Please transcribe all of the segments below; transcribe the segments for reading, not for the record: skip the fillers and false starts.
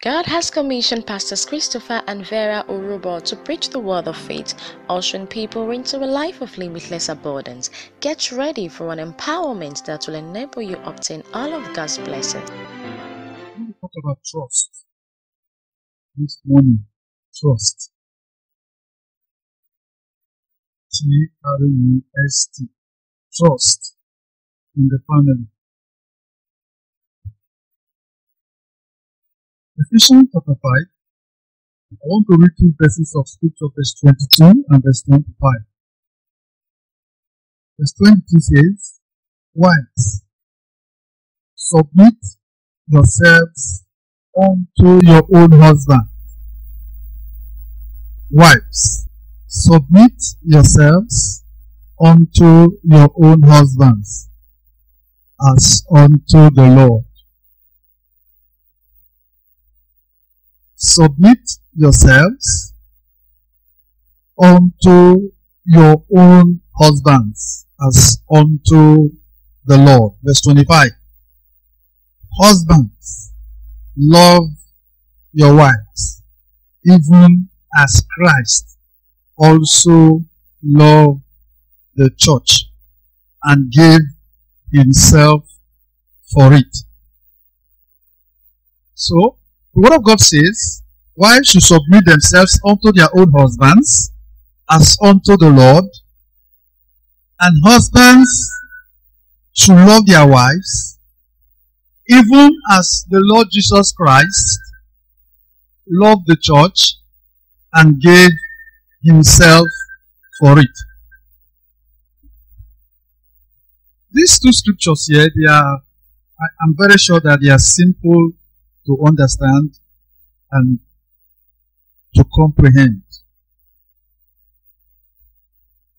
God has commissioned Pastors Christopher and Vera Urubo to preach the word of faith, ushering people into a life of limitless abundance. Get ready for an empowerment that will enable you obtain all of God's blessings. We talk about trust this morning. Trust. T-R-U-S-T. Trust in the family. Ephesians chapter 5. I want to read two verses of scripture, verse 22 and verse 25. Verse 22 says, "Wives, submit yourselves unto your own husband." Wives, submit yourselves unto your own husbands, as unto the Lord. Submit yourselves unto your own husbands, as unto the Lord. Verse 25. Husbands, love your wives, even as Christ also loved the church and gave himself for it. So, the word of God says, wives should submit themselves unto their own husbands as unto the Lord, and husbands should love their wives, even as the Lord Jesus Christ loved the church and gave himself for it. These two scriptures here, I'm very sure that they are simple to understand and to comprehend.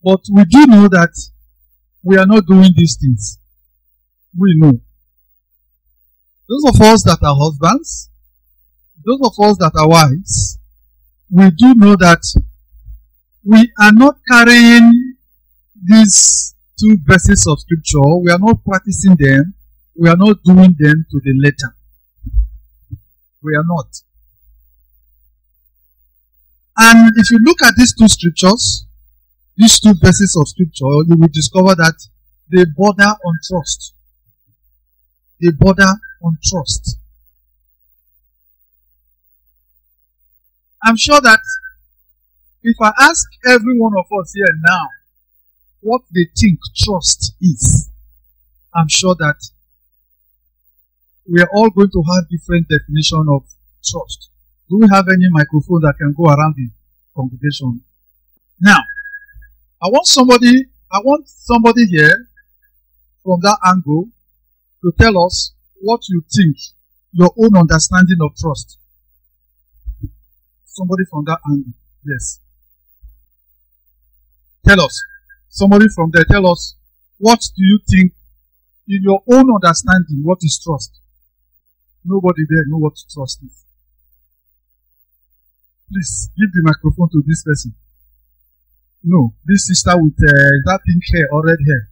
But we do know that we are not doing these things. We know. Those of us that are husbands, those of us that are wives, we do know that we are not carrying these two verses of scripture. We are not practicing them. We are not doing them to the letter. We are not. And if you look at these two scriptures, these two verses of scripture, you will discover that they border on trust. They border on trust. I'm sure that if I ask every one of us here now what they think trust is, I'm sure that we are all going to have different definition of trust. Do we have any microphone that can go around the congregation? Now, I want somebody here from that angle to tell us what you think, your own understanding of trust. Somebody from that angle, yes. Tell us. Somebody from there, tell us, what do you think, in your own understanding, what is trust? Nobody there knows what trust is. Please, give the microphone to this person. No, this sister with that pink hair or red hair.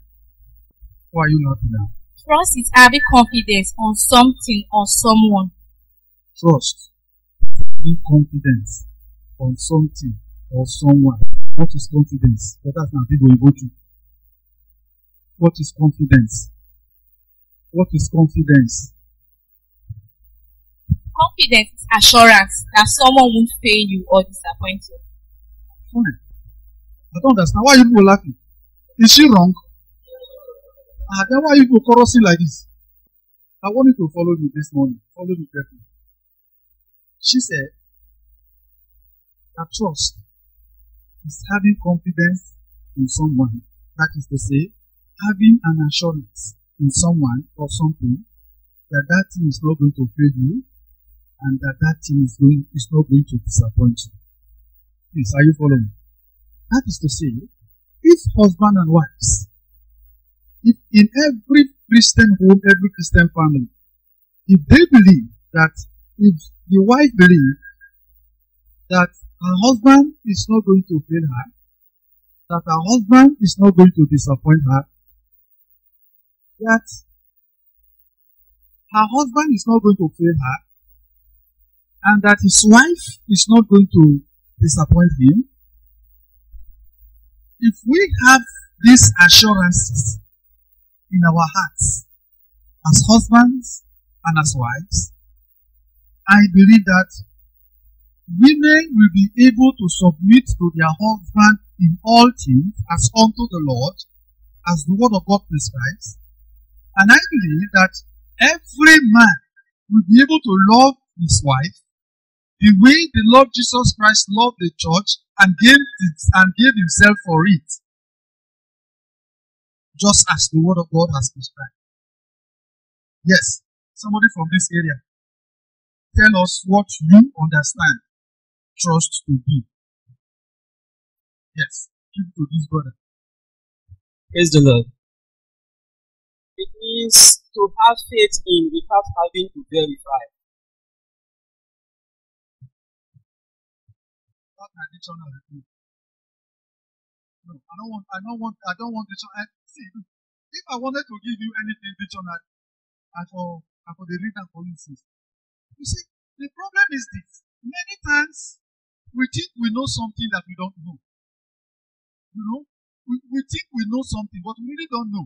Why are you laughing now? Trust is having confidence on something or someone. Trust. Having confidence on something or someone. What is confidence? But that's not people we go to. What is confidence? What is confidence? Confidence is assurance that someone won't fail you or disappoint you. Fine. I don't understand. Why are you people laughing? Is she wrong? Then why are you people chorusing like this? I want you to follow me this morning. Follow me carefully. She said that trust is having confidence in someone. That is to say, having an assurance in someone or something that that thing is not going to fail you and that thing is not going to disappoint you. Please, are you following? That is to say, if husband and wives, if in every Christian home, every Christian family, if they believe that, if the wife believes that her husband is not going to fail her, that her husband is not going to disappoint her, that her husband is not going to fail her, and that his wife is not going to disappoint him. If we have these assurances in our hearts as husbands and as wives, I believe that women will be able to submit to their husband in all things as unto the Lord, as the word of God prescribes. And I believe that every man will be able to love his wife the way the Lord Jesus Christ loved the church and gave himself for it, just as the word of God has prescribed. Yes, somebody from this area, tell us what you understand trust to be. Yes, give it to this brother. Praise the Lord. It means to have faith in without having to verify. Not my dictionary. No, I don't want dictionary. See, if I wanted to give you anything dictionary, I for the reader for instance. You see, the problem is this. Many times we think we know something that we don't know. You know, we think we know something, but we really don't know.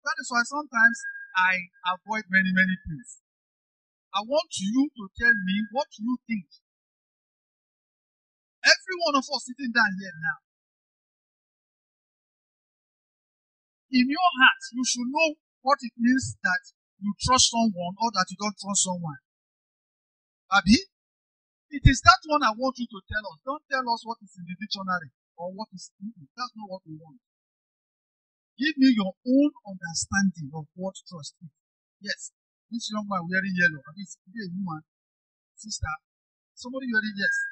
That is why sometimes I avoid many things. I want you to tell me what you think. Every one of us sitting down here now, in your heart, you should know what it means that you trust someone or that you don't trust someone. Abi, it is that one I want you to tell us. Don't tell us what is in the dictionary or what is in it. That's not what we want. Give me your own understanding of what trust is. Yes, this young man wearing yellow. I mean, a woman, sister, somebody wearing yes.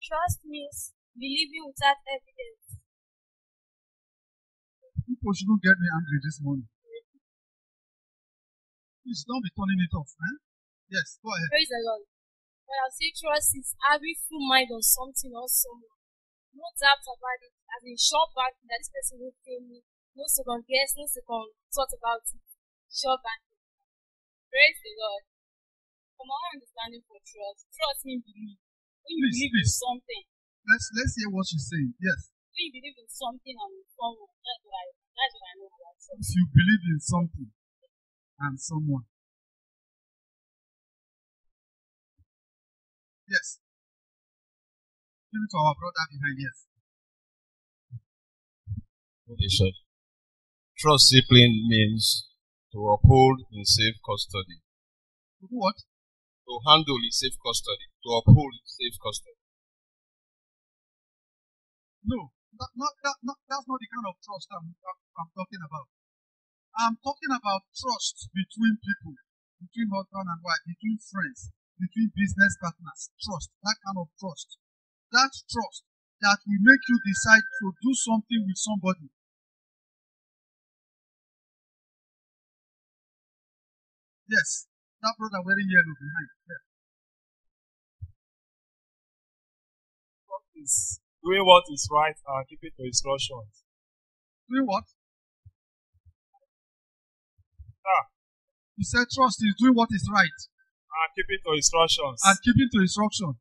Trust means believing without evidence. People shouldn't get me angry this morning. Please don't be turning it off, man. Yes, go ahead. Praise the Lord. When I say trust is having full mind on something or someone. No doubt about it. As in sure back that this person will fail me. No second guess, no second thought about it. Sure back. Praise the Lord. From our understanding for trust means believe. When you believe in something. Let's hear what she's saying. Yes. When you believe in something and someone, that's what I know about trust. If you believe in something and someone. Yes. Give it to our brother behind, yes. Okay, trust simply means to uphold in safe custody. To do what? To handle in safe custody. To uphold in safe custody. No, that's not the kind of trust I'm talking about. I'm talking about trust between people, between husband and wife, between friends, between business partners. Trust, that kind of trust. That trust that will make you decide to do something with somebody. Yes, that brother wearing yellow behind. Yeah. Is doing what is right and keeping to instructions. Doing what? Ah. You said trust is doing what is right. And keeping to instructions. And keeping to instruction.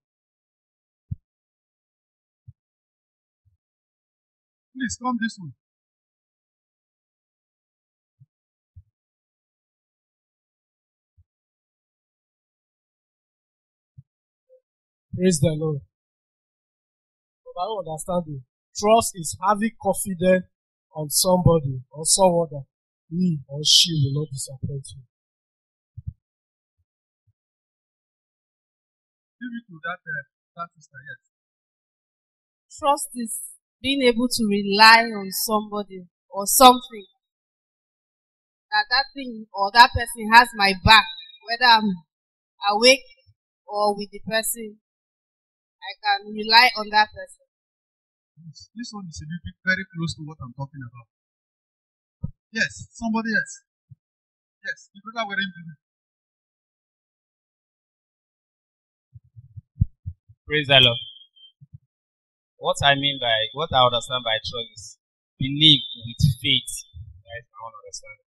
Please come this way. Praise the Lord. But I don't understand it. Trust is having confidence on somebody or someone that he or she will not disappoint you. Give it to that sister, yes. Trust is being able to rely on somebody or something. That thing or that person has my back, whether I'm awake or with the person. I can rely on that person. This one is a little bit very close to what I'm talking about. Yes, somebody else. Yes, the brother wearing blue. Praise the Lord. What I understand by trust is believe with faith. That's my own understanding.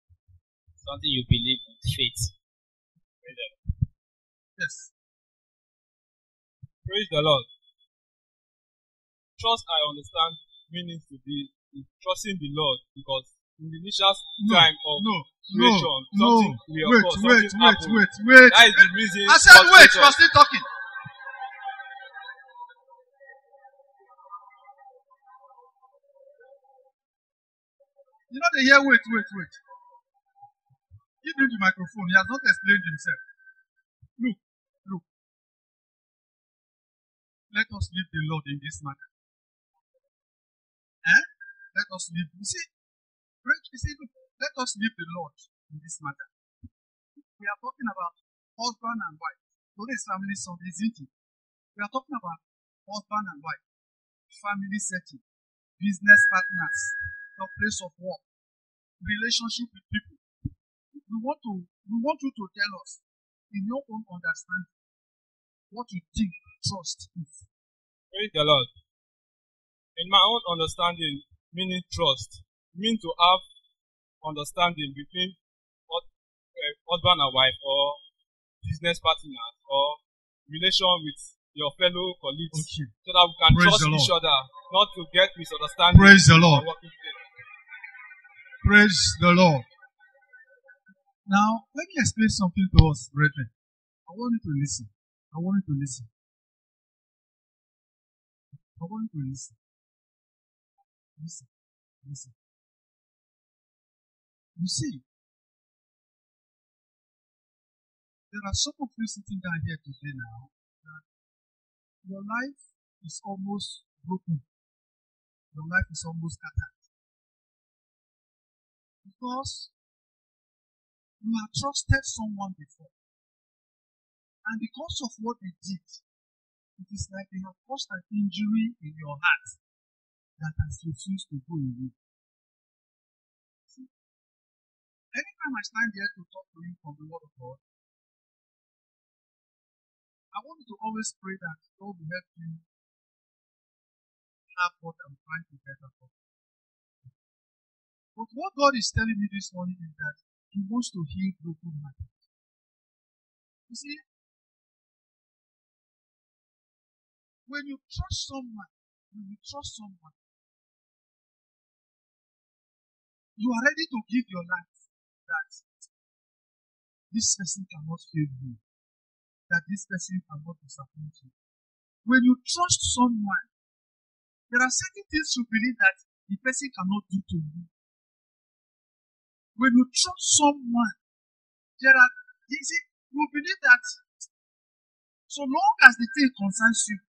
Something you believe with faith. Yes. Praise the Lord. Trust, I understand, meaning to be trusting the Lord, because in the initial time of creation, something will occur, something happen. Wait. That is the reason. I said God wait, created you are us. still talking. You know they hear wait. Give him the microphone. He has not explained himself. Look. Let us leave the Lord in this matter. Let us leave. You see, look, let us leave the Lord in this matter. We are talking about husband and wife. Today's family Sunday, isn't it? We are talking about husband and wife, family setting, business partners, your place of work, relationship with people. We want you to tell us, in your own understanding, what you think trust is. Praise the Lord. In my own understanding, meaning trust, means to have understanding between husband and wife, or business partners, or relation with your fellow colleagues, so that we can trust each other, not to get misunderstanding. Praise the Lord. Praise the Lord. Now, let me explain something to us, brethren. I want you to listen. Listen. You see, there are some of you sitting down here today now that your life is almost broken. Your life is almost scattered. Because you have trusted someone before. And because of what they did, it is like they have caused an injury in your heart that has refused to go away. See, anytime I stand here to talk to you from the Word of God, I want you to always pray that God will help you have what I'm trying to get across. But what God is telling me this morning is that He wants to heal broken hearts. You see, when you trust someone, you are ready to give your life that this person cannot fail you, that this person cannot disappoint you. When you trust someone, there are certain things you believe that the person cannot do to you. When you trust someone, you believe that so long as the thing concerns you,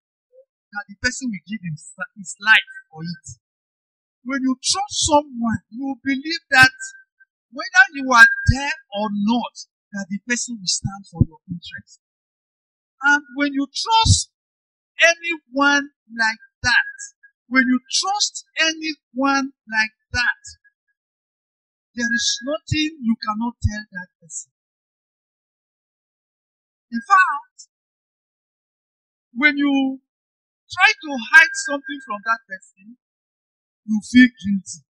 that the person will give his life for it. When you trust someone, you believe that whether you are there or not, that the person will stand for your interest. And when you trust anyone like that, there is nothing you cannot tell that person. In fact, when you try to hide something from that person, you feel guilty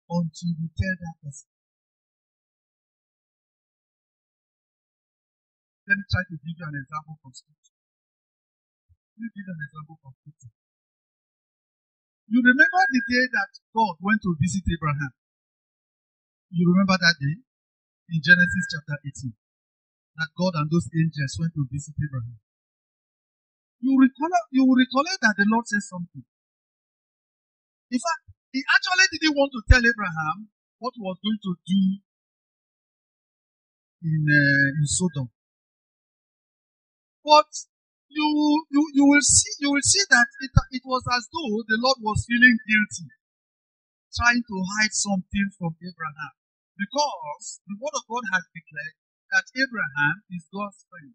until you tell that person. Let me try to give you an example from Scripture. You remember the day that God went to visit Abraham? You remember that day? In Genesis chapter 18. That God and those angels went to visit Abraham. You will recall that the Lord said something. In fact, He actually didn't want to tell Abraham what He was going to do in Sodom. But you will see that it was as though the Lord was feeling guilty, trying to hide something from Abraham, because the Word of God has declared that Abraham is God's friend.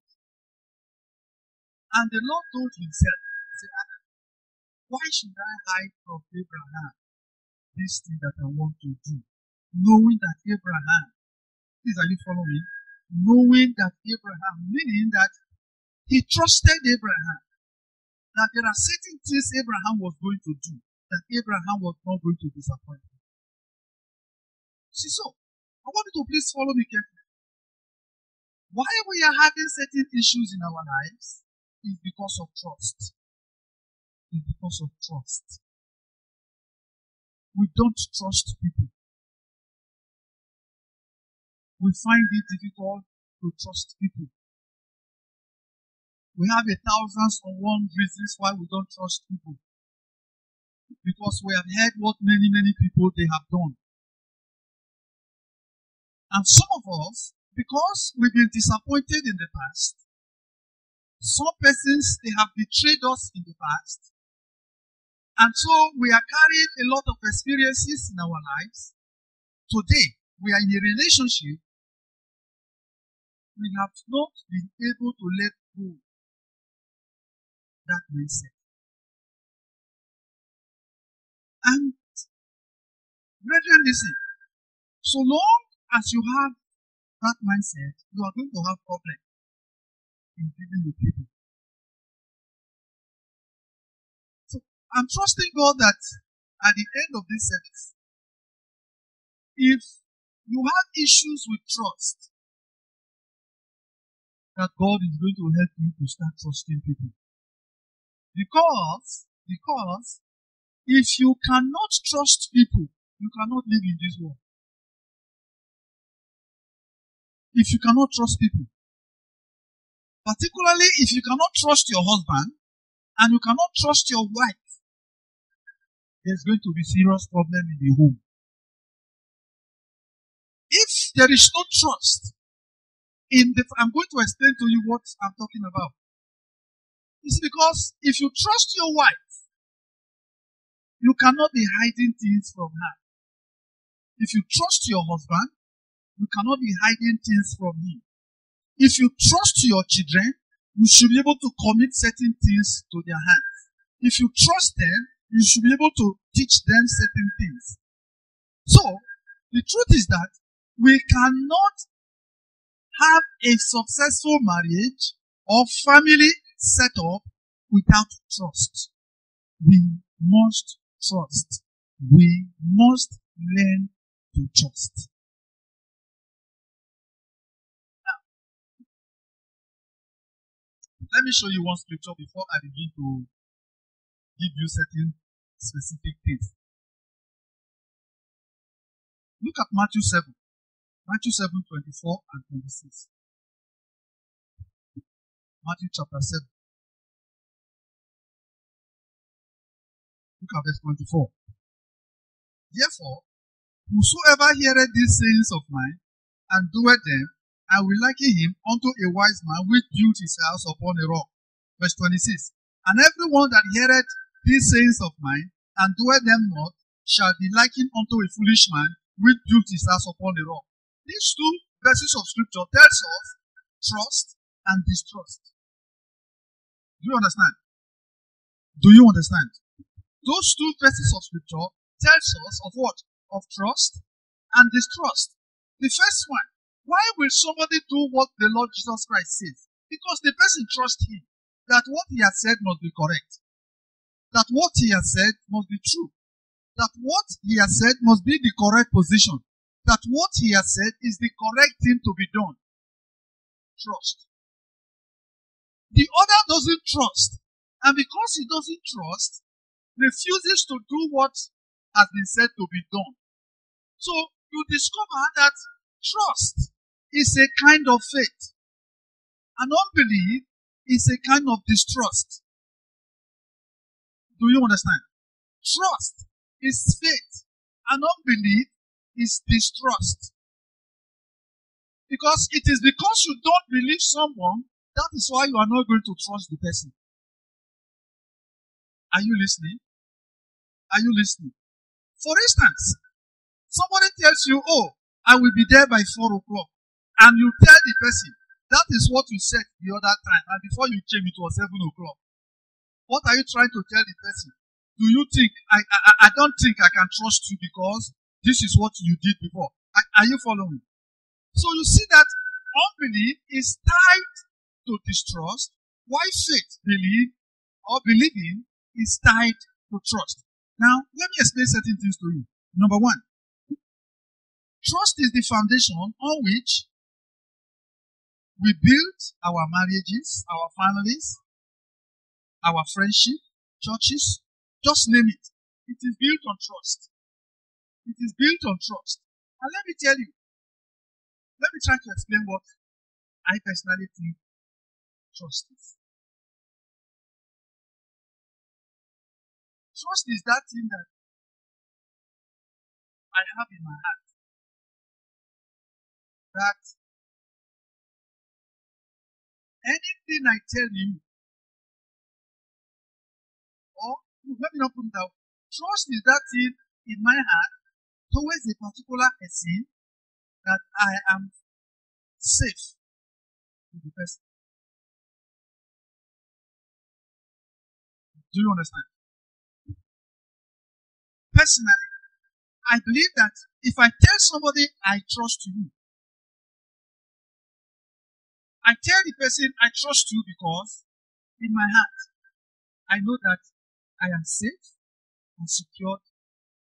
And the Lord told Himself, why should I hide from Abraham this thing that I want to do, knowing that Abraham, please, are you following? Knowing that Abraham, meaning that he trusted Abraham, that there are certain things Abraham was going to do, that Abraham was not going to disappoint him. See, so, I want you to please follow me carefully. Why we are having certain issues in our lives is because of trust. It's because of trust. We don't trust people. We find it difficult to trust people. We have 1,001 reasons why we don't trust people. Because we have heard what many people they have done. And some of us, because we've been disappointed in the past, some persons, they have betrayed us in the past. And so we are carrying a lot of experiences in our lives. Today, we are in a relationship. We have not been able to let go that mindset. And brethren, listen, so long as you have that mindset, you are going to have problems in dealing with people. So I'm trusting God that at the end of this service, if you have issues with trust, that God is going to help you to start trusting people. Because if you cannot trust people, you cannot live in this world. If you cannot trust people, particularly if you cannot trust your husband and you cannot trust your wife, there's going to be serious problem in the home. If there is no trust I'm going to explain to you what I'm talking about. It's because if you trust your wife, you cannot be hiding things from her. If you trust your husband, you cannot be hiding things from him. If you trust your children, you should be able to commit certain things to their hands. If you trust them, you should be able to teach them certain things. So, the truth is that we cannot have a successful marriage or family set up without trust. We must trust. We must learn to trust. Now, let me show you one scripture before I begin to give you certain specific things. Look at Matthew 7. Matthew 7, 24 and 26. Matthew chapter 7. Look at verse 24. Therefore, whosoever heareth these sayings of mine, and doeth them, I will liken him unto a wise man which built his house upon a rock. Verse 26. And everyone that heareth these sayings of mine, and doeth them not, shall be likened unto a foolish man which built his house upon a rock. These two verses of scripture tells us trust and distrust. Do you understand? Do you understand? Those two verses of scripture tells us of what? Of trust and distrust. The first one, why will somebody do what the Lord Jesus Christ says? Because the person trusts him that what he has said must be correct. That what he has said must be true. That what he has said must be the correct position. That what he has said is the correct thing to be done. Trust. The other doesn't trust. And because he doesn't trust, refuses to do what has been said to be done. So you discover that trust is a kind of faith. And unbelief is a kind of distrust. Do you understand? Trust is faith. And unbelief is distrust. Because it is because you don't believe someone, that is why you are not going to trust the person. Are you listening? Are you listening? For instance, somebody tells you, oh, I will be there by 4 o'clock. And you tell the person, that is what you said the other time. And before you came, it was 7 o'clock. What are you trying to tell the person? Do you think, I don't think I can trust you because this is what you did before. Are you following? So you see that unbelief is tied to distrust, while faith, believing, is tied to trust. Now, let me explain certain things to you. Number one, trust is the foundation on which We build our marriages, our families, our friendship, churches, just name it. It is built on trust. It is built on trust. And let me tell you, let me try to explain what I personally think trust is. Trust is that thing that I have in my heart. That anything I tell you, or let me not put it out, trust is that thing in my heart towards a particular person that I am safe with the person. Do you understand? Personally, I believe that if I tell somebody I trust you, I tell the person I trust you because in my heart I know that I am safe and secured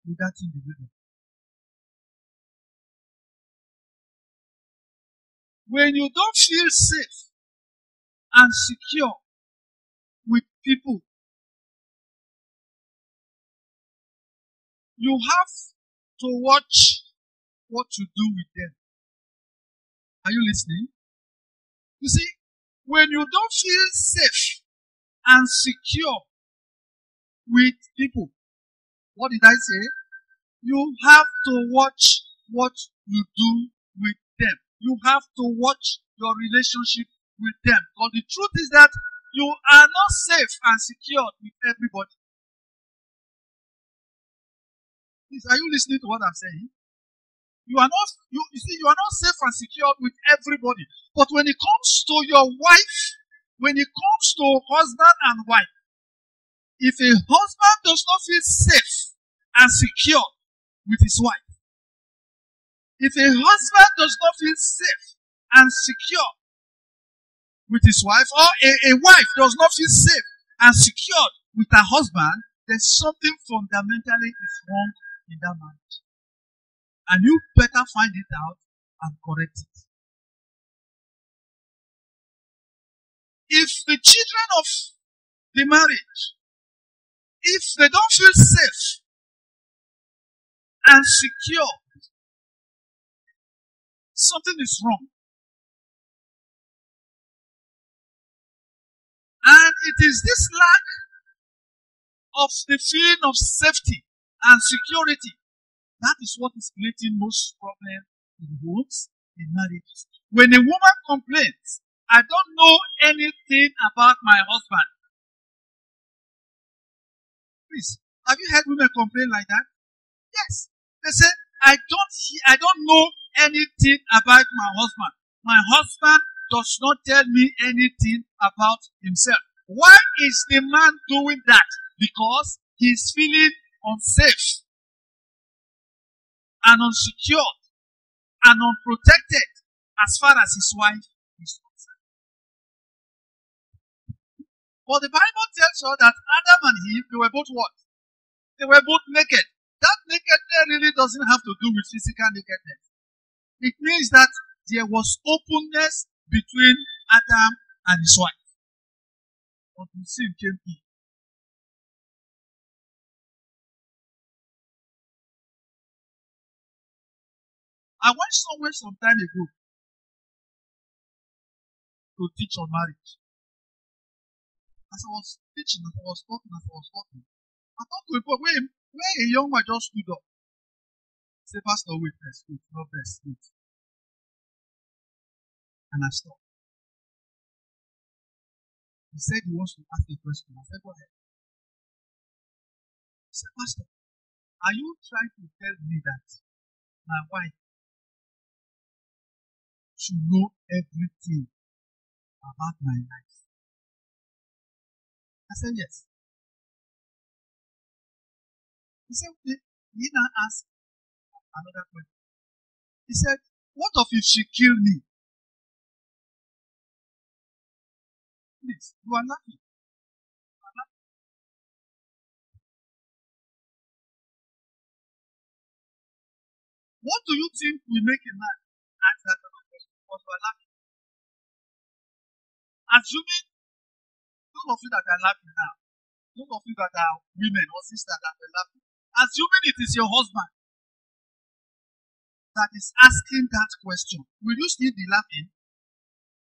with that individual. When you don't feel safe and secure with people, you have to watch what you do with them. Are you listening? You see, when you don't feel safe and secure with people, what did I say? You have to watch what you do with them. You have to watch your relationship with them. Because the truth is that you are not safe and secure with everybody. Please, are you listening to what I'm saying? You are not, you see, you are not safe and secure with everybody. But when it comes to your wife, when it comes to husband and wife, if a husband does not feel safe and secure with his wife, if a husband does not feel safe and secure with his wife, or a wife does not feel safe and secure with her husband, there's something fundamentally is wrong in that marriage. And you better find it out and correct it. If the children of the marriage, if they don't feel safe and secure, something is wrong. And it is this lack of the feeling of safety and security that is what is creating most problems in homes, in marriages. When a woman complains, I don't know anything about my husband. Please, have you heard women complain like that? Yes. They say, I don't know anything about my husband. My husband does not tell me anything about himself. Why is the man doing that? Because he's feeling unsafe and unsecure and unprotected as far as his wife is concerned. But the Bible tells us that Adam and Eve, they were both what? They were both naked. That nakedness really doesn't have to do with physical nakedness. It means that there was openness between Adam and his wife. Until sin came in. I went somewhere some time ago to teach on marriage. As I was teaching, I was talking, I talked to a point where a young man just stood up. Say, Pastor, wait, not best, wait. And I stopped. He said he wants to ask a question. I said, go ahead. He said, Pastor, are you trying to tell me that my wife should know everything about my life? I said, yes. He said, okay. He now asked another question. He said, what if she killed me? Please, you are laughing. What do you think will make a man ask that kind of question? Because you are laughing. assuming those of you that are laughing now, those of you that are women or sisters that are laughing, assuming it is your husband that is asking that question, will you still be laughing?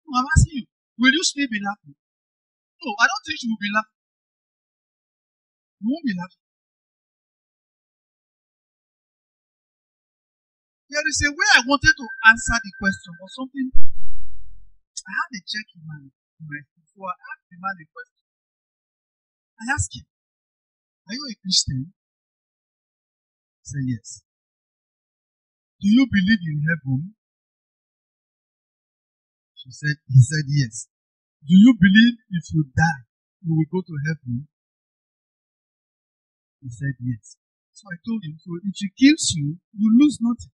No, I'm asking you, will you still be laughing? No, I don't think you will be laughing. You won't be laughing. There is a way I wanted to answer the question or something. I had a check in my so I asked the man the question. I asked him, are you a Christian? He said yes. Do you believe in heaven? He said yes. Do you believe if you die, you will go to heaven? He said yes. So I told him, so if he kills you, you lose nothing.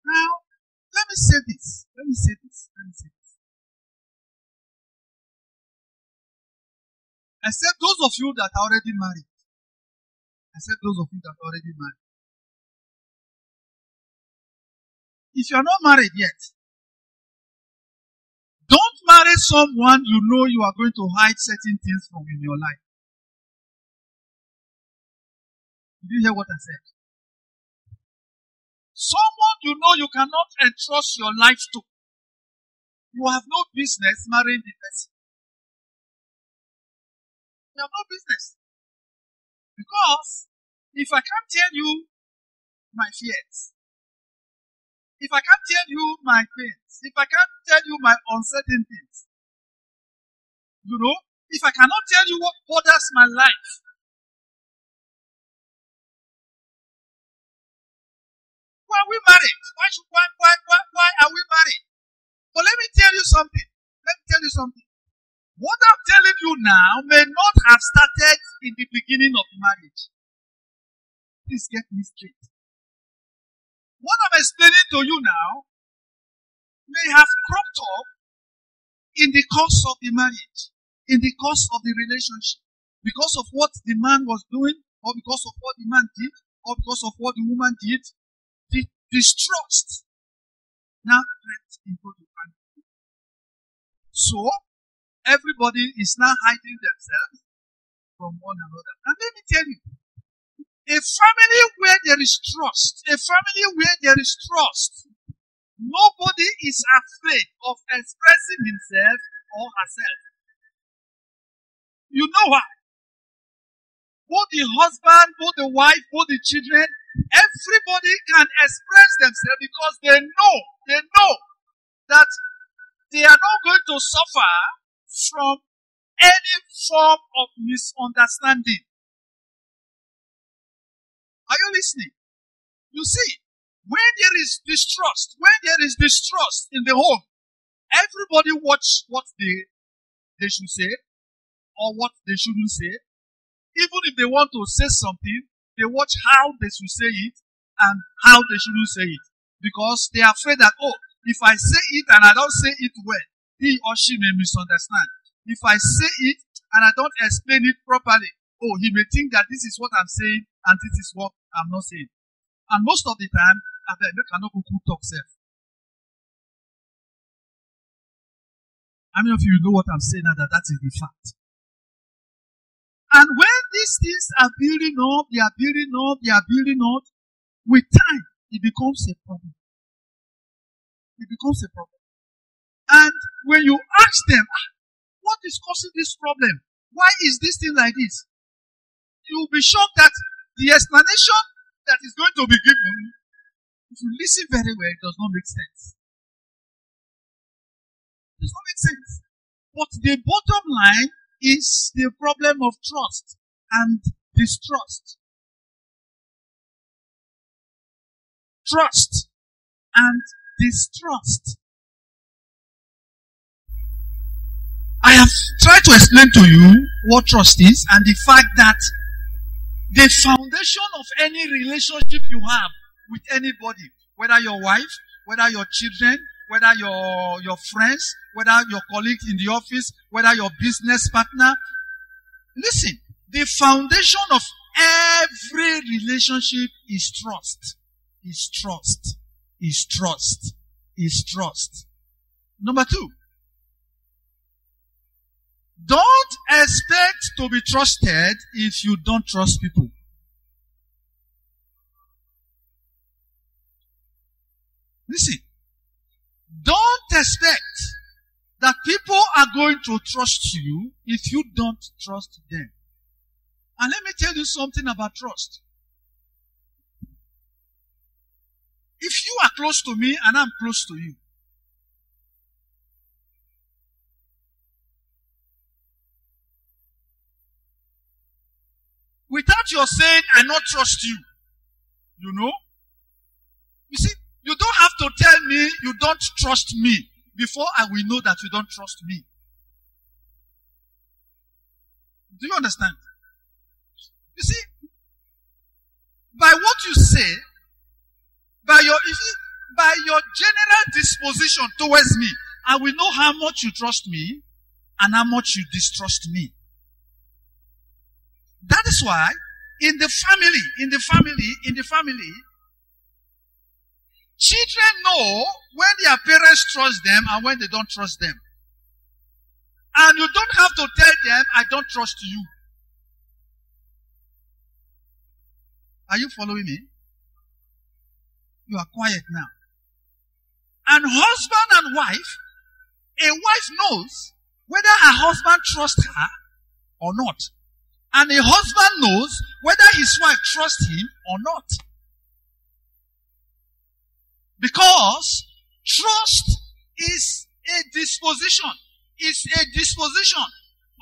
Now, let me say this. I said those of you that are already married. If you are not married yet, don't marry someone you know you are going to hide certain things from in your life. Did you hear what I said? Someone you know you cannot entrust your life to. You have no business marrying the person. You have no business. Because if I can't tell you my fears, if I can't tell you my pains, if I can't tell you my uncertainties, if I cannot tell you what bothers my life, why are we married? Why are we married? But let me tell you something. What I'm telling you now may not have started in the beginning of marriage. Please get me straight. What I'm explaining to you now may have cropped up in the course of the marriage, in the course of the relationship, because of what the man was doing, or because of what the man did, or because of what the woman did. The distrust now crept into the family. So, everybody is now hiding themselves from one another. And let me tell you, a family where there is trust, nobody is afraid of expressing himself or herself. You know why? Both the husband, both the wife, both the children, everybody can express themselves because they know that they are not going to suffer from any form of misunderstanding. Are you listening? You see, when there is distrust in the home, everybody watch what they should say or what they shouldn't say. Even if they want to say something, they watch how they should say it and how they shouldn't say it. Because they are afraid that, if I say it and I don't say it well, he or she may misunderstand. If I say it and I don't explain it properly, he may think that this is what I'm saying and this is what I'm not saying. And most of the time, they cannot talk self. How many of you know what I'm saying now, that is the fact? And when these things are building up, with time, it becomes a problem. And when you ask them, what is causing this problem? Why is this thing like this? You will be shocked that the explanation that is going to be given, if you listen very well, it does not make sense. It does not make sense. But the bottom line is the problem of trust and distrust. Trust and distrust. I have tried to explain to you what trust is and the fact that the foundation of any relationship you have with anybody, whether your wife, whether your children, whether your friends, whether your colleagues in the office, whether your business partner. Listen, the foundation of every relationship is trust. is trust. Is trust. Is trust. Number 2. Don't expect to be trusted if you don't trust people. Listen. Don't expect that people are going to trust you if you don't trust them. And let me tell you something about trust. If you are close to me and I'm close to you, without your saying, I not trust you, you know, you see, you don't have to tell me you don't trust me before I will know that you don't trust me. Do you understand? You see, by what you say, by your general disposition towards me, I will know how much you trust me and how much you distrust me. That is why in the family, children know when their parents trust them and when they don't trust them. And you don't have to tell them, I don't trust you. Are you following me? You are quiet now. And husband and wife, a wife knows whether her husband trusts her or not. And a husband knows whether his wife trusts him or not. Because trust is a disposition. It's a disposition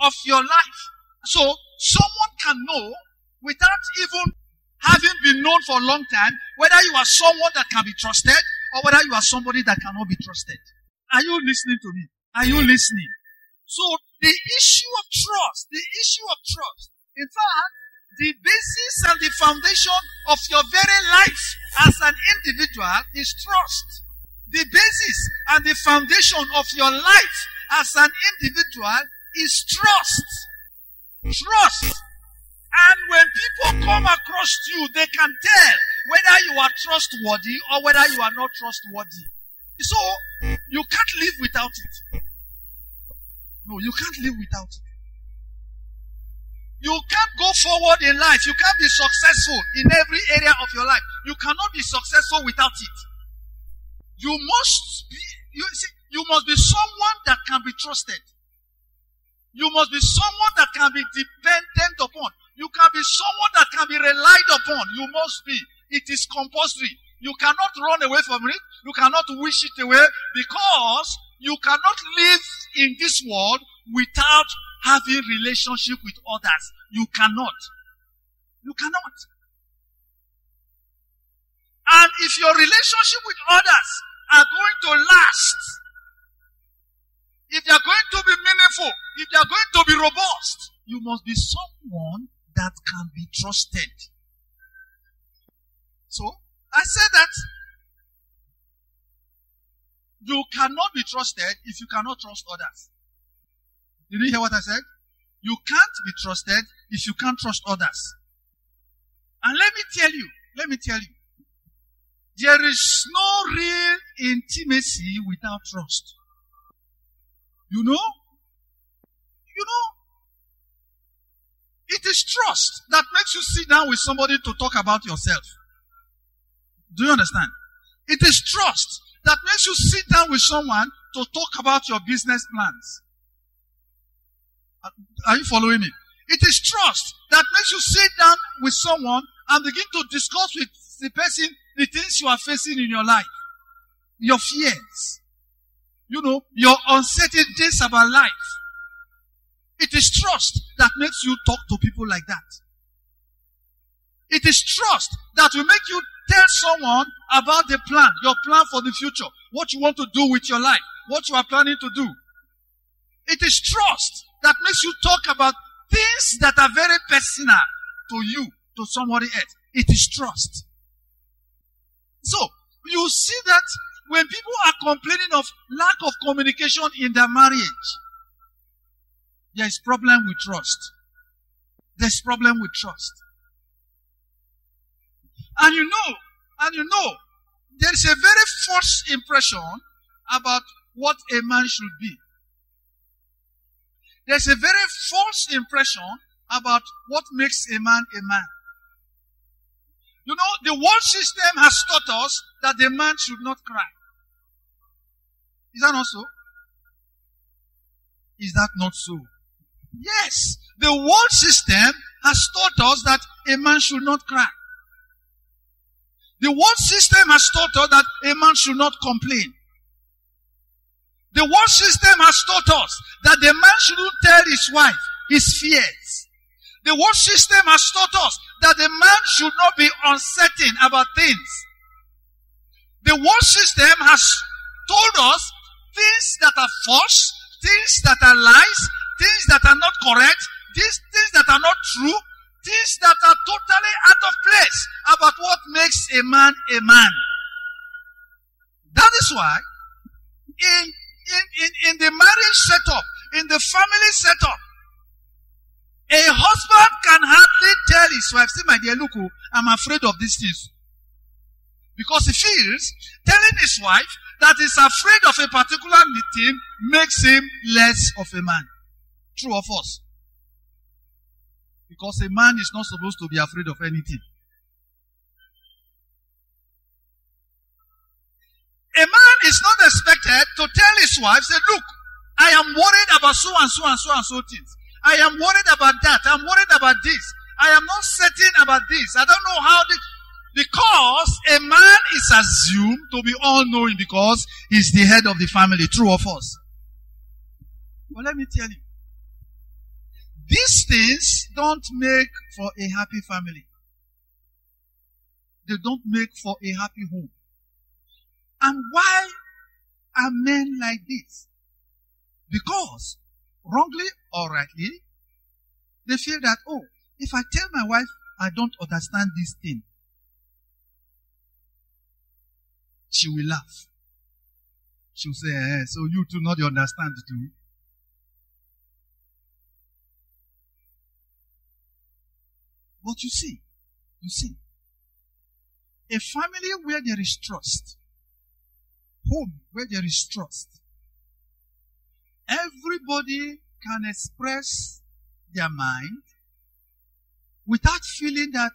of your life. So someone can know without even having been known for a long time whether you are someone that can be trusted or whether you are somebody that cannot be trusted. Are you listening to me? Are you listening? So the issue of trust, in fact, the basis and the foundation of your very life as an individual is trust. The basis and the foundation of your life as an individual is trust. Trust. And when people come across you, they can tell whether you are trustworthy or whether you are not trustworthy. So, you can't live without it. No, you can't live without it. You can't go forward in life. You can't be successful in every area of your life. You cannot be successful without it. You must be someone that can be trusted. You must be someone that can be dependent upon. You can be someone that can be relied upon. You must be. It is compulsory. You cannot run away from it. You cannot wish it away because you cannot live in this world without having relationship with others. You cannot. You cannot. And if your relationship with others are going to last, if they are going to be meaningful, if they are going to be robust, you must be someone that can be trusted. So, I said that you cannot be trusted if you cannot trust others. Did you hear what I said? You can't be trusted if you can't trust others. And let me tell you, there is no real intimacy without trust. You know, it is trust that makes you sit down with somebody to talk about yourself. Do you understand? It is trust that makes you sit down with someone to talk about your business plans. Are you following me? It is trust that makes you sit down with someone and begin to discuss with the person the things you are facing in your life. Your fears. Your uncertainties about life. It is trust that makes you talk to people like that. It is trust that will make you tell someone about the plan, your plan for the future, what you want to do with your life, what you are planning to do. It is trust that makes you talk about things that are very personal to you, to somebody else. It is trust. So, you see that when people are complaining of lack of communication in their marriage, there is problem with trust. There's problem with trust. And And you know, there is a very false impression about what a man should be. There's a very false impression about what makes a man a man. You know, the world system has taught us that the man should not cry. Is that not so? Is that not so? Yes, the world system has taught us that a man should not cry. The world system has taught us that a man should not complain. The world system has taught us that the man shouldn't tell his wife his fears. The world system has taught us that the man should not be uncertain about things. The world system has told us things that are false, things that are lies, things that are not correct, things that are not true, things that are totally out of place about what makes a man a man. That is why in the marriage setup, in the family setup, a husband can hardly tell his wife, "See, my dear, look, I'm afraid of these things." Because he feels telling his wife that he's afraid of a particular thing makes him less of a man. True or false? Because a man is not supposed to be afraid of anything. A man is not expected to tell his wife, say, "Look, I am worried about so and so and so and so things. I am worried about that. I'm worried about this. I am not certain about this. I don't know how this." Because a man is assumed to be all-knowing because he's the head of the family. True or false? Well, let me tell you. These things don't make for a happy family. They don't make for a happy home. And why are men like this? Because, wrongly or rightly, they feel that, oh, if I tell my wife I don't understand this thing, she will laugh. She will say, so you do not understand too. But you see, a family where there is trust, home where there is trust, everybody can express their mind without feeling that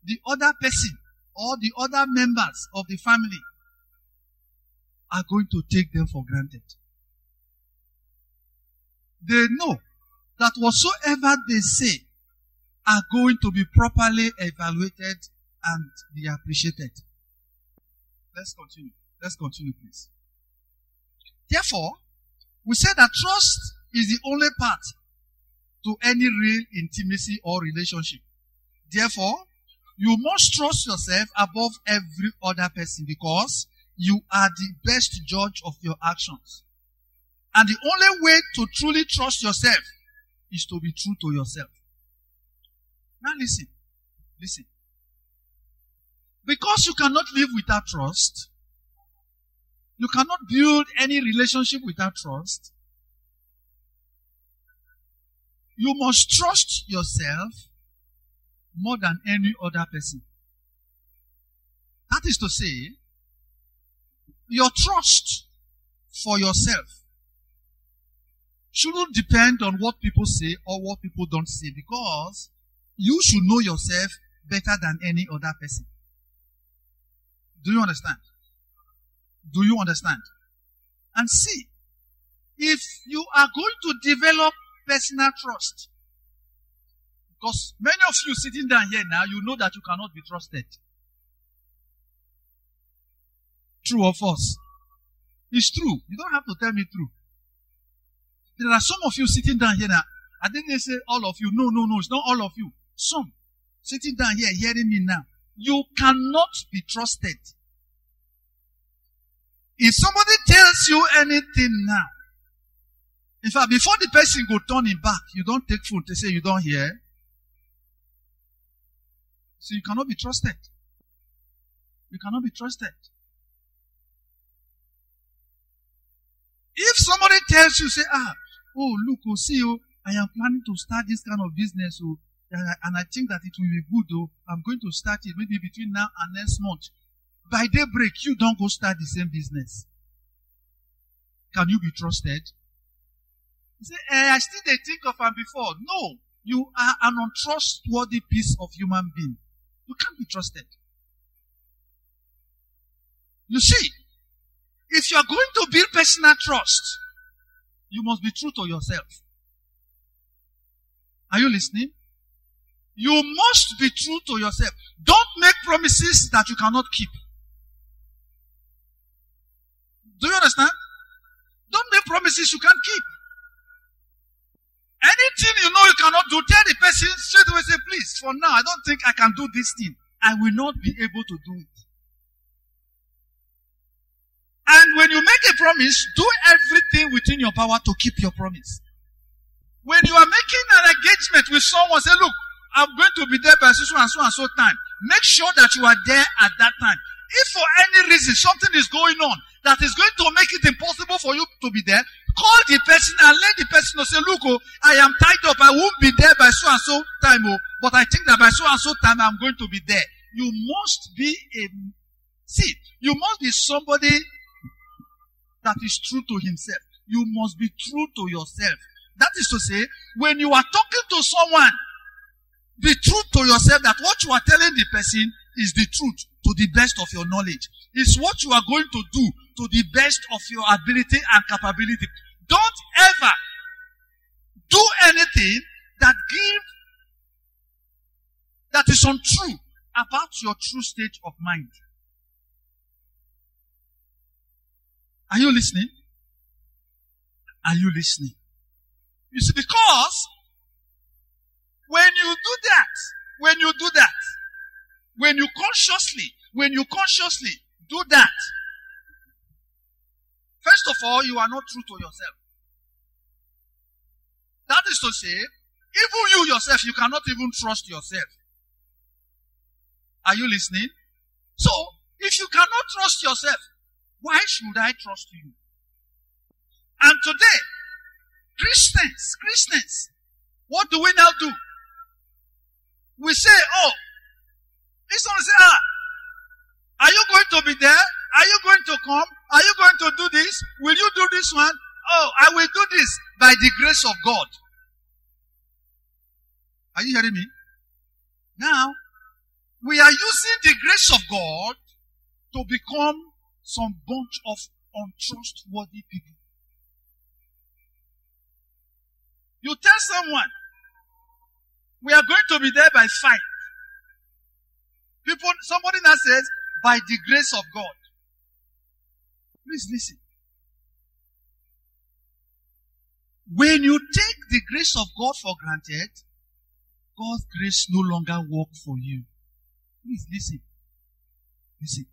the other person or the other members of the family are going to take them for granted. They know that whatsoever they say are going to be properly evaluated and be appreciated. Let's continue, please. Therefore, we say that trust is the only path to any real intimacy or relationship. Therefore, you must trust yourself above every other person because you are the best judge of your actions. And the only way to truly trust yourself is to be true to yourself. Now listen. Because you cannot live without trust, you cannot build any relationship without trust, you must trust yourself more than any other person. That is to say, your trust for yourself shouldn't depend on what people say or what people don't say, because you should know yourself better than any other person. Do you understand? Do you understand? And see, if you are going to develop personal trust, because many of you sitting down here now, you know that you cannot be trusted. True or false? It's true. You don't have to tell me true. There are some of you sitting down here now. I didn't say all of you. No, it's not all of you. Some sitting down here hearing me now. You cannot be trusted. If somebody tells you anything now, in fact, before the person go turn him back, you don't take phone to say you don't hear. So you cannot be trusted. You cannot be trusted. If somebody tells you, say, oh, look, see you, I am planning to start this kind of business. And I think that it will be good though. I'm going to start it maybe between now and next month. By daybreak, you don't go start the same business. Can you be trusted? You say, I still didn't think of him before. No, you are an untrustworthy piece of human being. You can't be trusted. You see, if you are going to build personal trust, you must be true to yourself. Are you listening? You must be true to yourself. Don't make promises that you cannot keep. Do you understand? Don't make promises you can't keep. Anything you know you cannot do, tell the person straight away, say, please, for now, I don't think I can do this thing. I will not be able to do it. And when you make a promise, do everything within your power to keep your promise. When you are making an engagement with someone, say, look, I'm going to be there by so and so time. Make sure that you are there at that time. If for any reason something is going on that is going to make it impossible for you to be there, call the person and let the person know, say, look, oh, I am tied up. I won't be there by so and so time, oh, but I think that by so and so time I'm going to be there. You must be you must be somebody that is true to himself. You must be true to yourself. That is to say, when you are talking to someone, be true to yourself that what you are telling the person is the truth to the best of your knowledge. It's what you are going to do to the best of your ability and capability. Don't ever do anything that is untrue about your true state of mind. Are you listening? Are you listening? You see, because when you consciously do that, first of all, you are not true to yourself. That is to say, even you yourself, you cannot even trust yourself. Are you listening? So, if you cannot trust yourself, why should I trust you? And today, Christians, what do we now do? We say, oh, this one say, are you going to be there? Are you going to come? Are you going to do this? Will you do this one? Oh, I will do this by the grace of God. Are you hearing me? Now, we are using the grace of God to become some bunch of untrustworthy people. You tell someone, we are going to be there by 5. Somebody now says, by the grace of God. Please listen. When you take the grace of God for granted, God's grace no longer works for you. Please listen. Listen.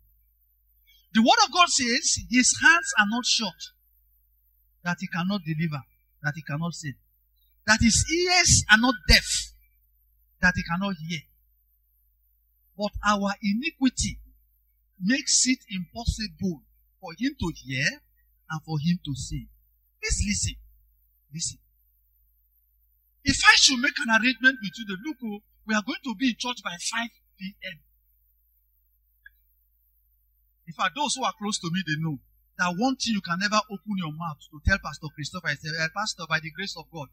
The word of God says, his hands are not short, that he cannot deliver, that he cannot save. That his ears are not deaf, that he cannot hear. But our iniquity makes it impossible for him to hear and for him to see. Please listen. Listen. If I should make an arrangement with you, look, we are going to be in church by 5 p.m. In fact, those who are close to me, they know that one thing you can never open your mouth to tell Pastor Christopher, I say, Pastor, by the grace of God,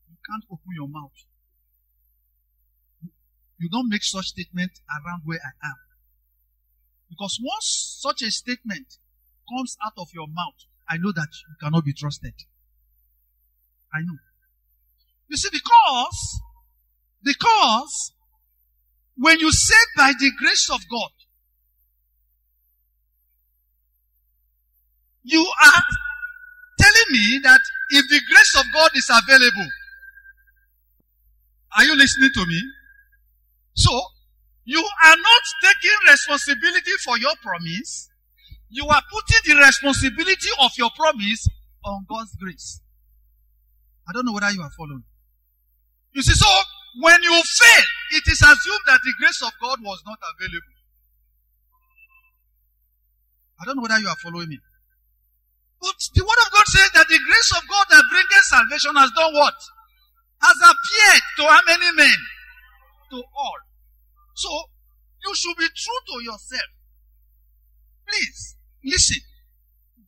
you can't open your mouth. You don't make such statement around where I am. Because once such a statement comes out of your mouth, I know that you cannot be trusted. I know. You see, because when you say by the grace of God, you are telling me that if the grace of God is available, are you listening to me? So, you are not taking responsibility for your promise. You are putting the responsibility of your promise on God's grace. I don't know whether you are following. You see, so when you fail, it is assumed that the grace of God was not available. I don't know whether you are following me. But the word of God says that the grace of God that bringeth salvation has done what? Has appeared to how many men? to all. So, you should be true to yourself. Please, listen.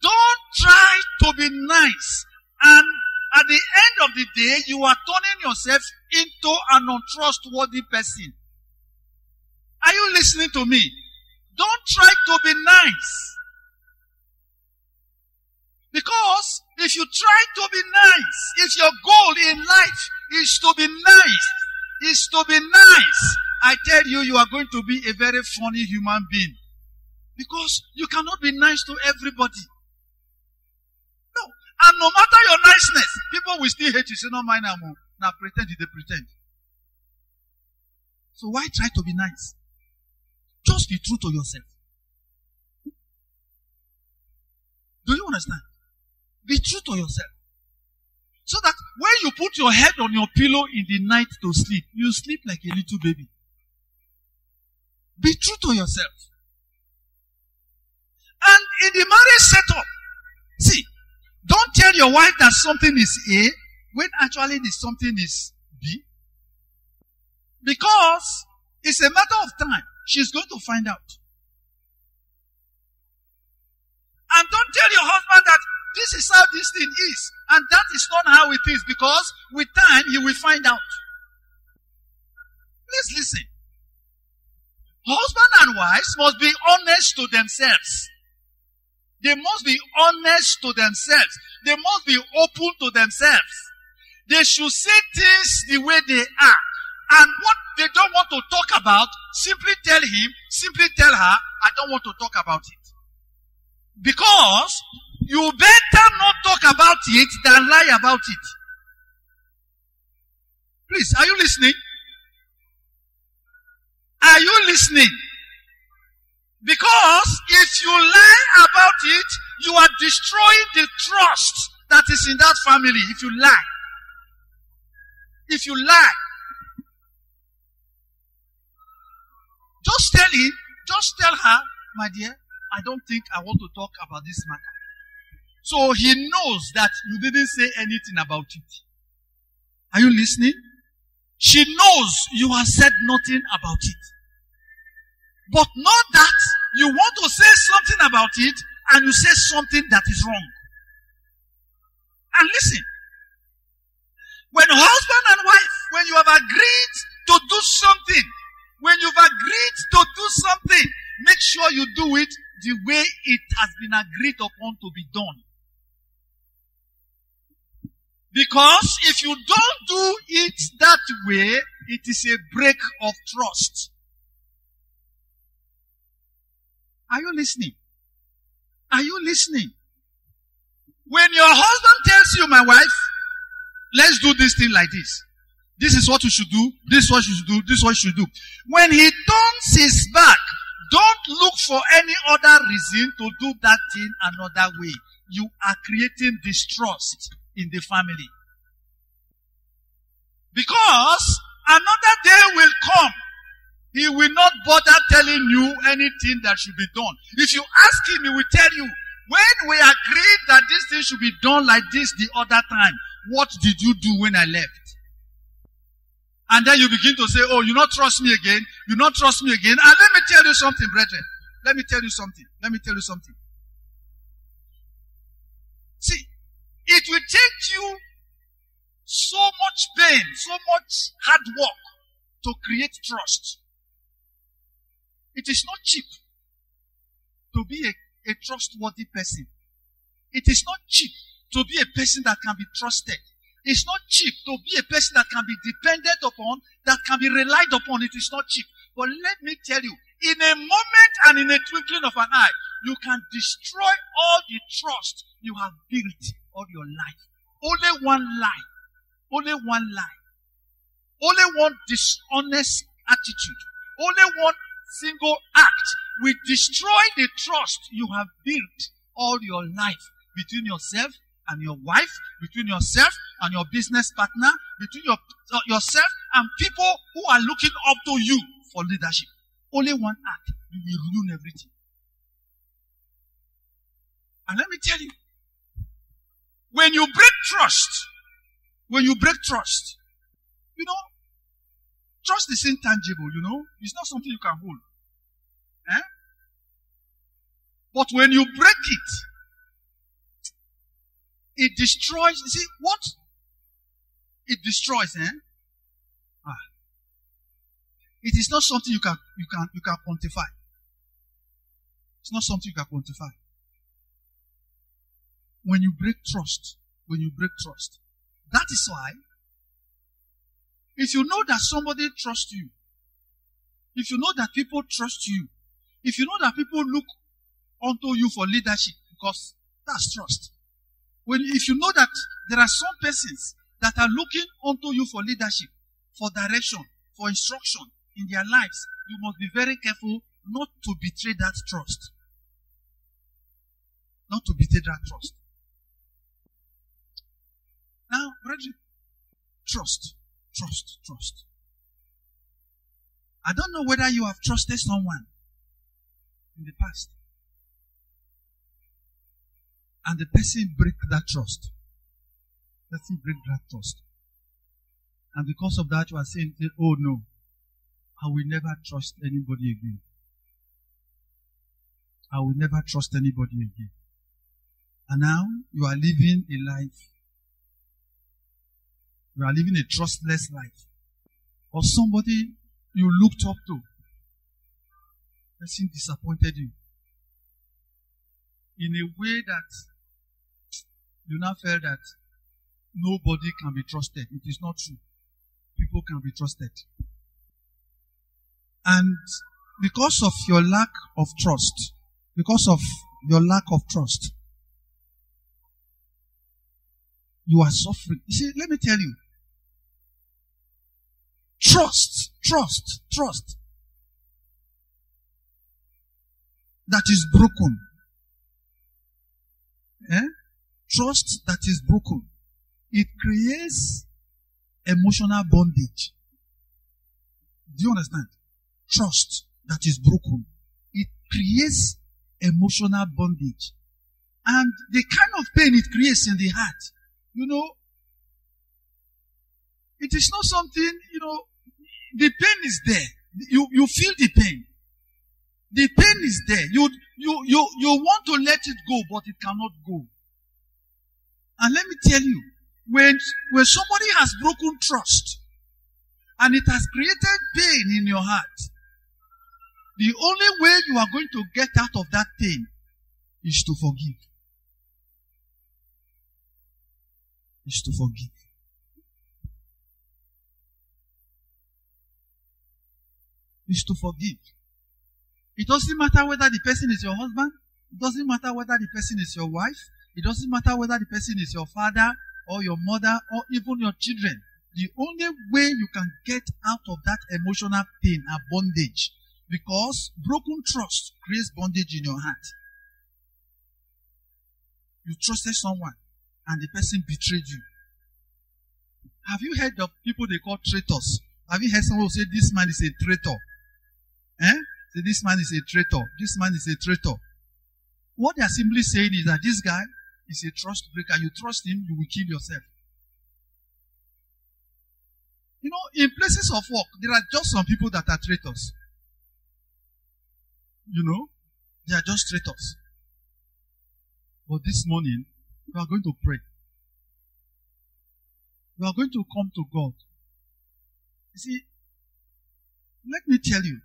Don't try to be nice, and at the end of the day, you are turning yourself into an untrustworthy person. Are you listening to me? Don't try to be nice. Because if you try to be nice, if your goal in life is to be nice, I tell you, you are going to be a very funny human being. Because you cannot be nice to everybody. No. And no matter your niceness, people will still hate you. Say, no, mine, now pretend, they pretend. So why try to be nice? Just be true to yourself. Do you understand? Be true to yourself. So that when you put your head on your pillow in the night to sleep, you sleep like a little baby. Be true to yourself. And in the marriage setup, see, don't tell your wife that something is A when actually the something is B. Because it's a matter of time. She's going to find out. And don't tell your husband that this is how this thing is. And that is not how it is. Because with time, he will find out. Please listen. Husband and wives must be honest to themselves. They must be honest to themselves. They must be open to themselves. They should say things the way they are. And what they don't want to talk about, simply tell him, simply tell her, I don't want to talk about it. Because you better not talk about it than lie about it. Please, are you listening? Are you listening? Because if you lie about it, you are destroying the trust that is in that family. If you lie. If you lie. Just tell him, just tell her, my dear, I don't think I want to talk about this matter. So he knows that you didn't say anything about it. Are you listening? She knows you have said nothing about it. But not that you want to say something about it and you say something that is wrong. And listen, when husband and wife, when you have agreed to do something, when you've agreed to do something, make sure you do it the way it has been agreed upon to be done. Because if you don't do it that way, it is a break of trust. Are you listening? Are you listening? When your husband tells you, my wife, let's do this thing like this. This is what you should do. This is what you should do. This is what you should do. When he turns his back, don't look for any other reason to do that thing another way. You are creating distrust in the family. Because another day will come. He will not bother telling you anything that should be done. If you ask him, he will tell you, when we agreed that this thing should be done like this the other time, what did you do when I left? And then you begin to say, oh, you not trust me again. You not trust me again. And let me tell you something, brethren. Let me tell you something. Let me tell you something. See, it will take you so much pain, so much hard work to create trust. It is not cheap to be a trustworthy person. It is not cheap to be a person that can be trusted. It's not cheap to be a person that can be depended upon, that can be relied upon. It is not cheap. But let me tell you, in a moment and in a twinkling of an eye, you can destroy all the trust you have built all your life. Only one lie. Only one lie. Only one dishonest attitude. Only one single act will destroy the trust you have built all your life between yourself and your wife, between yourself and your business partner, between yourself and people who are looking up to you for leadership. Only one act, you will ruin everything. And let me tell you, when you break trust, you know, Trust is intangible, you know. It's not something you can hold. Eh? But when you break it destroys. You see what? It destroys, eh? It is not something you can quantify. It's not something you can quantify. When you break trust, that is why, if you know that somebody trusts you, if you know that people trust you, if you know that people look unto you for leadership, because that's trust. If you know that there are some persons that are looking unto you for leadership, for direction, for instruction in their lives, you must be very careful not to betray that trust. Not to betray that trust. Now, brethren, trust. I don't know whether you have trusted someone in the past, and the person break that trust. And because of that, you are saying, oh no, I will never trust anybody again. I will never trust anybody again. And now you are living a life. You are living a trustless life. Or somebody you looked up to, person disappointed you in a way that you now felt that nobody can be trusted. It is not true. People can be trusted. And because of your lack of trust, you are suffering. You see, let me tell you, trust that is broken. Trust that is broken. It creates emotional bondage. Do you understand? Trust that is broken. It creates emotional bondage. And the kind of pain it creates in the heart, you know, it is not something, you know, the pain is there. You feel the pain. The pain is there. You want to let it go, but it cannot go. And let me tell you, when somebody has broken trust, and it has created pain in your heart, the only way you are going to get out of that pain is to forgive. It doesn't matter whether the person is your husband. It doesn't matter whether the person is your wife. It doesn't matter whether the person is your father or your mother or even your children. The only way you can get out of that emotional pain and bondage, because broken trust creates bondage in your heart. You trusted someone and the person betrayed you. Have you heard of people they call traitors? Have you heard someone say this man is a traitor? Say this man is a traitor. This man is a traitor. What they are simply saying is that this guy is a trust breaker. You trust him, you will kill yourself. You know, in places of work, there are just some people that are traitors. You know, they are just traitors. But this morning, we are going to pray. We are going to come to God. You see, let me tell you,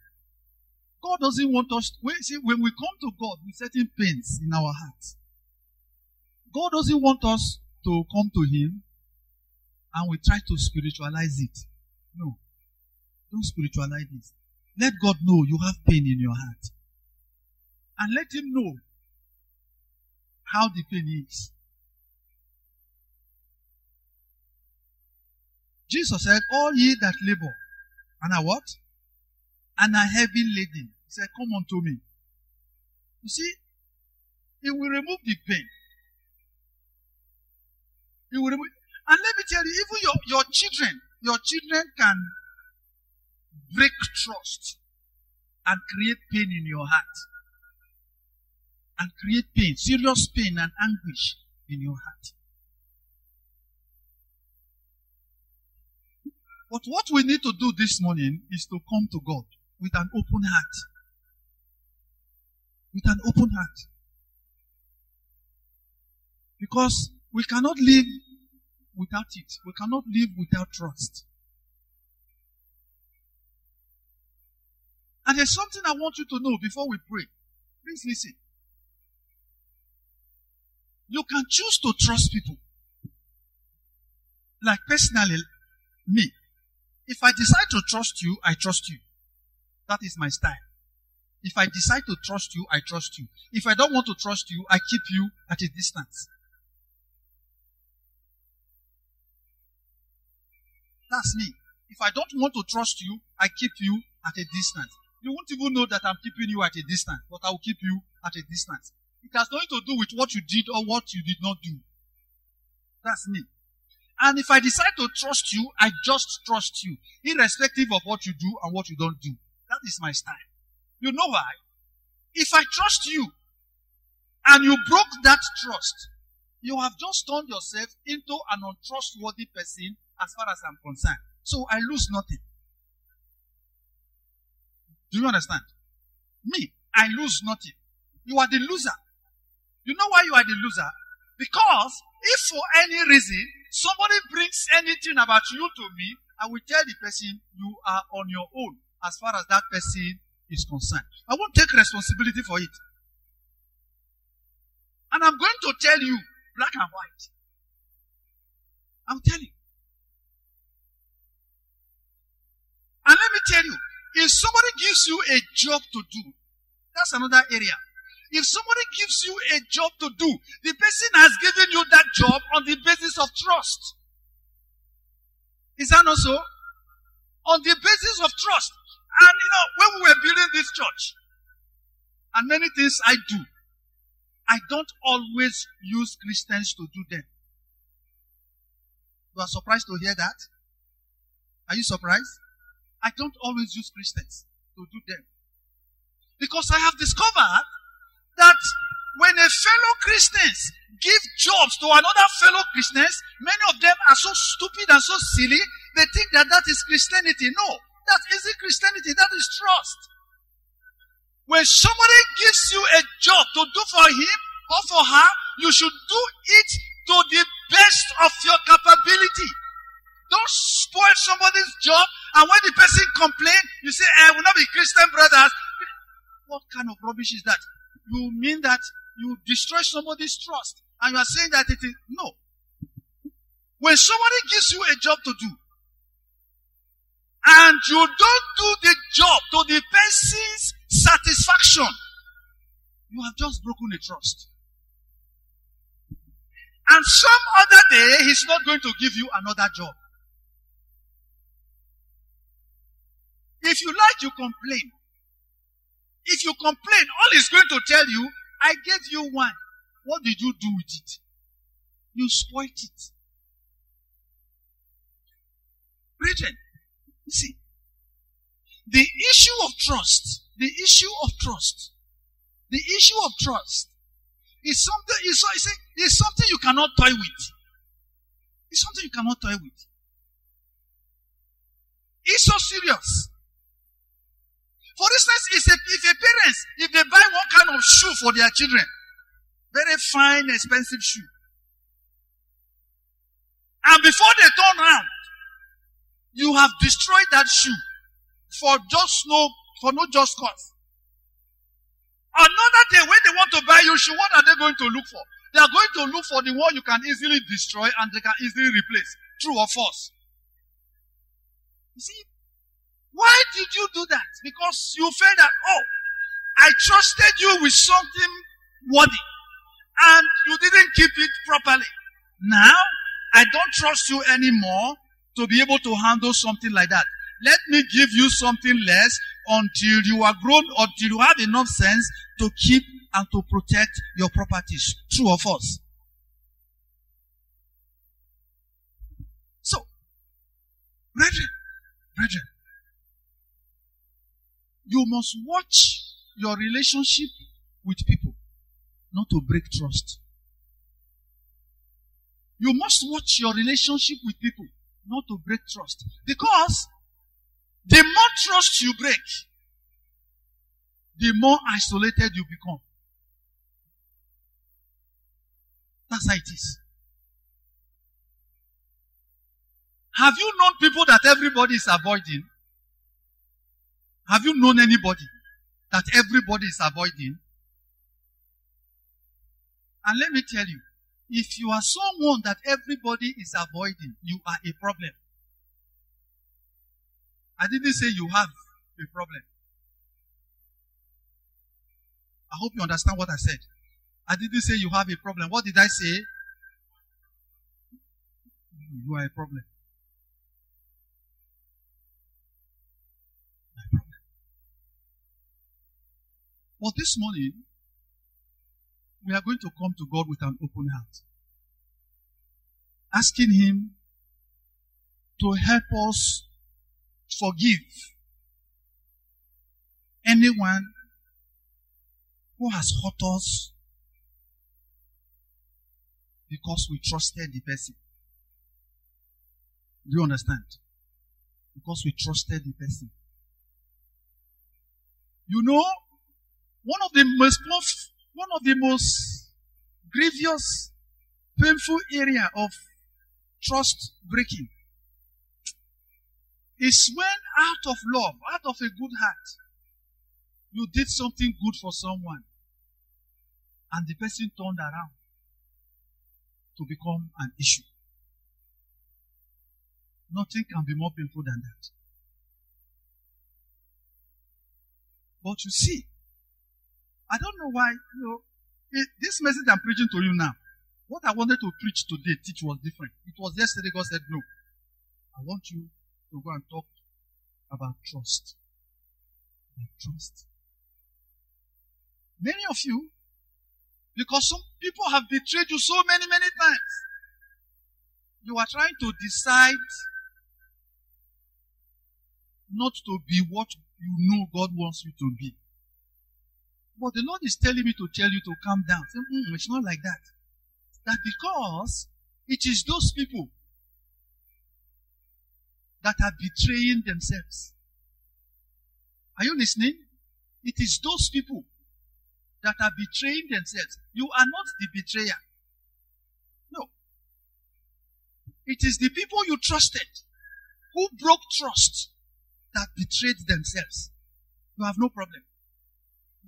God doesn't want us, when we come to God with certain pains in our hearts, God doesn't want us to come to Him and we try to spiritualize it. No. Don't spiritualize it. Let God know you have pain in your heart. And let Him know how the pain is. Jesus said, all ye that labor and are what? And are heavy laden. He said, come unto me. You see, He will remove the pain. He will remove. And let me tell you, even your children can break trust and create pain in your heart. And create pain, serious pain and anguish in your heart. But what we need to do this morning is to come to God with an open heart. With an open heart. Because we cannot live without it. We cannot live without trust. And there's something I want you to know before we pray. Please listen. You can choose to trust people. Like personally, me. If I decide to trust you, I trust you. That is my style. If I decide to trust you, I trust you. If I don't want to trust you, I keep you at a distance. That's me. If I don't want to trust you, I keep you at a distance. You won't even know that I'm keeping you at a distance, but I will keep you at a distance. It has nothing to do with what you did or what you did not do. That's me. And if I decide to trust you, I just trust you, irrespective of what you do and what you don't do. That is my style. You know why? If I trust you and you broke that trust, you have just turned yourself into an untrustworthy person as far as I'm concerned. So I lose nothing. Do you understand? Me, I lose nothing. You are the loser. You know why you are the loser? Because if for any reason somebody brings anything about you to me, I will tell the person you are on your own as far as that person is concerned. I won't take responsibility for it. And I'm going to tell you black and white. I'm telling you. And let me tell you, if somebody gives you a job to do, that's another area. If somebody gives you a job to do, the person has given you that job on the basis of trust. Is that not so? On the basis of trust. And when we were building this church, and many things I do, I don't always use Christians to do them. You are surprised to hear that? Are you surprised? I don't always use Christians to do them. Because I have discovered that when a fellow Christians give jobs to another fellow Christians, many of them are so stupid and so silly, they think that that is Christianity. No, that isn't Christianity, that is trust. When somebody gives you a job to do for him or for her, you should do it to the best of your capability. Don't spoil somebody's job, and when the person complains, you say, we'll not be Christian brothers. What kind of rubbish is that? You mean that you destroy somebody's trust, and you are saying that it is... No. When somebody gives you a job to do, and you don't do the job to the person's satisfaction, you have just broken a trust. And some other day, he's not going to give you another job. If you like, you complain. If you complain, all he's going to tell you, I gave you one. What did you do with it? You spoiled it. Brethren, you see, the issue of trust is something you cannot toy with. It's something you cannot toy with. It's so serious. For instance, if they buy one kind of shoe for their children, very fine, expensive shoe, and before they turn around, you have destroyed that shoe for no just cause. Another day, when they want to buy your shoe, what are they going to look for? They are going to look for the one you can easily destroy and they can easily replace. True or false? You see? Why did you do that? Because you felt that, I trusted you with something worthy, and you didn't keep it properly. Now, I don't trust you anymore to be able to handle something like that. Let me give you something less until you are grown, until you have enough sense to keep and to protect your properties. True or false? So, brethren, you must watch your relationship with people, not to break trust. You must watch your relationship with people, Not to break trust. Because the more trust you break, the more isolated you become. That's how it is. Have you known people that everybody is avoiding? Have you known anybody that everybody is avoiding? And let me tell you, if you are someone that everybody is avoiding, you are a problem. I didn't say you have a problem. I hope you understand what I said. I didn't say you have a problem. What did I say? You are a problem. But this morning, we are going to come to God with an open heart, asking Him to help us forgive anyone who has hurt us because we trusted the person. Do you understand? Because we trusted the person. You know, one of the most grievous, painful area of trust breaking is when out of love, out of a good heart, you did something good for someone and the person turned around to become an issue. Nothing can be more painful than that. But you see, I don't know why, this message I'm preaching to you now, what I wanted to preach today, teach was different. It was yesterday God said, no, I want you to go and talk about trust. About trust. Many of you, because some people have betrayed you so many times, you are trying to decide not to be what you know God wants you to be. But the Lord is telling me to tell you to calm down. Say, it's not like that. That because it is those people that are betraying themselves. Are you listening? It is those people that are betraying themselves. You are not the betrayer. No. It is the people you trusted who broke trust that betrayed themselves. You have no problem.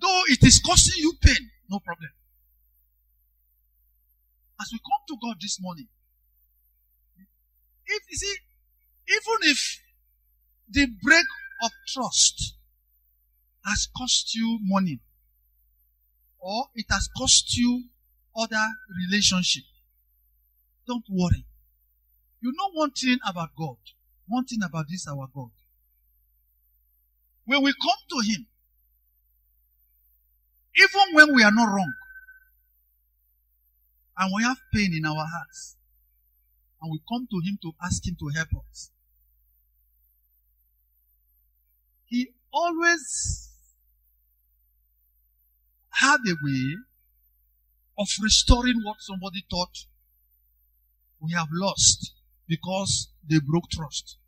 Though it is causing you pain, no problem. As we come to God this morning, if you see, even if the break of trust has cost you money, or it has cost you other relationship, don't worry. You know one thing about God, one thing about this our God. When we come to Him, even when we are not wrong, and we have pain in our hearts, and we come to Him to ask Him to help us, He always had a way of restoring what somebody thought we have lost because they broke trust.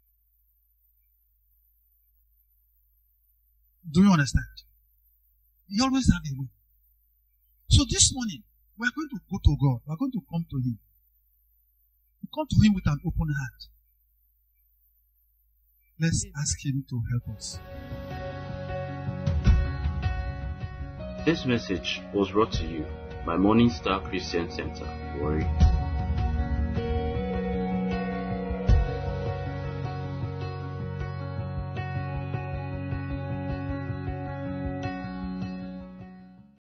Do you understand? He always have a way. So this morning, we are going to go to God. We are going to come to Him. We come to Him with an open heart. Let's ask Him to help us. This message was brought to you by Morning Star Christian Center, Warri.